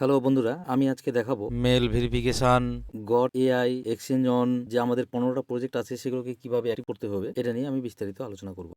Hello বন্ধুরা, আমি আজকে দেখাবো mail verification. Got AI exchange on যে আমাদের 15টা প্রজেক্ট আছে সেগুলোকে কিভাবে অ্যাক্টিভ করতে হবে এটা নিয়ে আমি বিস্তারিত আলোচনা করব।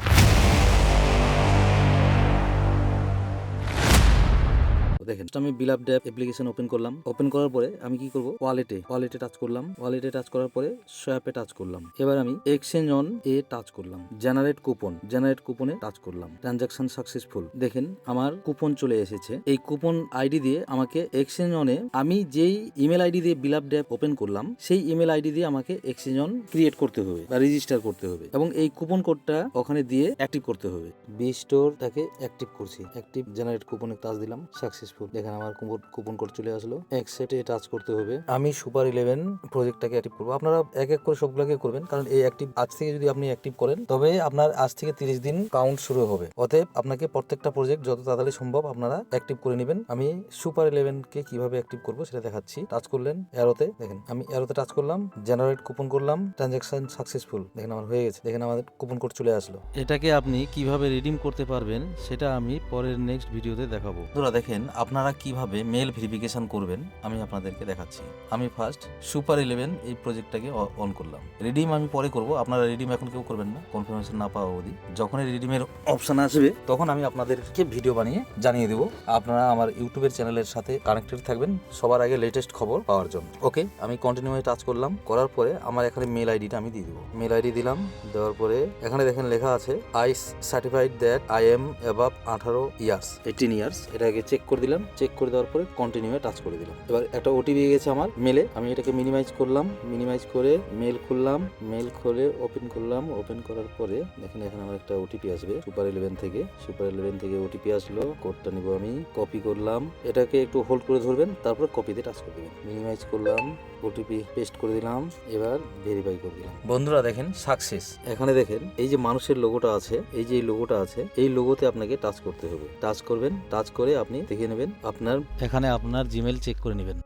দেখেন, আমি বিলাপ ড্যাপ অ্যাপ্লিকেশন ওপেন করলাম। ওপেন করার পরে আমি কি করব, ওয়ালেটে টাচ করলাম। ওয়ালেটে টাচ করার পরে সোয়াপে টাচ করলাম। এবার আমি এক্সচেঞ্জ অন এ টাচ করলাম। জেনারেট কুপনে টাচ করলাম। Transaction successful. দেখেন আমার কুপন চলে এসেছে। এই কুপন আইডি দিয়ে আমাকে এক্সচেঞ্জ অনে আমি যেই ইমেল আইডি দিয়ে বিলাপ ড্যাপ ওপেন করলাম সেই ইমেল আইডি দিয়ে আমাকে এক্সচেঞ্জ অন ক্রিয়েট করতে হবে বা রেজিস্টার করতে হবে এবং এই কুপন কোডটা ওখানে দিয়ে অ্যাক্টিভ করতে হবে। বি স্টোরটাকে অ্যাক্টিভ করছি। অ্যাক্টিভ জেনারেট কুপনে টাচ দিলাম। সাকসেসফুল। দেখেন আমার কুপন কোড চলে আসলো। অ্যাকসেপ্টে টাচ করতে হবে। আমি সুপার 11 প্রজেক্টটাকে অ্যাক্টিভ করবো। আপনারা এক এক করে সবগুলোকে করবেন, কারণ এই অ্যাক্টিভ আজ থেকে যদি আপনি অ্যাক্টিভ করেন তবে আপনার আজ থেকে 30 দিন কাউন্ট শুরু হবে। অতএব আপনাকে প্রত্যেকটা প্রজেক্ট যত তাড়াতাড়ি সম্ভব আপনারা অ্যাক্টিভ করে নেবেন। আমি সুপার 11 কে কিভাবে অ্যাক্টিভ করবো সেটা দেখাচ্ছি। টাচ করলেন অ্যারোতে। দেখেন আমি অ্যারোতে টাচ করলাম, জেনারেট কুপন করলাম, ট্রানজাকশন সাকসেসফুল। দেখেন আমার হয়ে গেছে। দেখেন আমাদের কুপন কোড চলে আসলো। এটাকে আপনি কিভাবে রিডিম করতে পারবেন সেটা আমি পরের নেক্সট ভিডিওতে দেখাবো। বন্ধুরা দেখেন আপনারা কিভাবে মেল ভেরিফিকেশন করবেন আমি আপনাদেরকে দেখাচ্ছি। আমি ফার্স্ট সুপার 11 এই প্রজেক্টটাকে অন করলাম। রিডিম আমি পরে করব, আপনারা রিডিম এখন কেউ করবেন না, কনফার্মেশন না পাওয়া অবধি। যখনই রিডিমের অপশন আসবে তখন আমি আপনাদেরকে ভিডিও বানিয়ে জানিয়ে দেবো। আপনারা আমার ইউটিউবের চ্যানেলের সাথে কানেক্টেড থাকবেন সবার আগে লেটেস্ট খবর পাওয়ার জন্য। ওকে, আমি কন্টিনিউয়ে টাচ করলাম। করার পরে আমার এখানে মেল আইডিটা আমি দিয়ে দেবো। মেল আইডি দিলাম। দেওয়ার পরে এখানে দেখেন লেখা আছে I certified that I am above 18 years. এটাকে চেক করে দিলাম। চেক করে দেওয়ার পরে কন্টিনিউয়ে টাচ করে দিলাম। এবার একটা ওটিপি গেছে আমার মেলে। আমি এটাকে মিনিমাইজ করলাম। মিনিমাইজ করে মেল খুললাম। মেল খুলে ওপেন করলাম। ওপেন করার পরে দেখেন এখানে আমার একটা ওটিপি আসবে সুপার 11 থেকে। সুপার 11 থেকে ওটিপি আসলো। কোডটা নিব আমি। কপি করলাম। এটাকে একটু হোল্ড করে ধরবেন, তারপরে কপিতে টাচ করে দেবেন। মিনিমাইজ করলাম। ওটিপি পেস্ট করে দিলাম। এবার ভেরিফাই করে দিলাম। বন্ধুরা দেখেন সাকসেস। এখানে দেখেন এই যে মানুষের লোগোটা আছে, এই যে লোগোটা আছে, এই লোগোতে আপনাকে টাচ করতে হবে। টাচ করবেন। টাচ করে আপনি দেখে নেবেন আপনার এখানে আপনার জিমেল চেক করে নেবেন।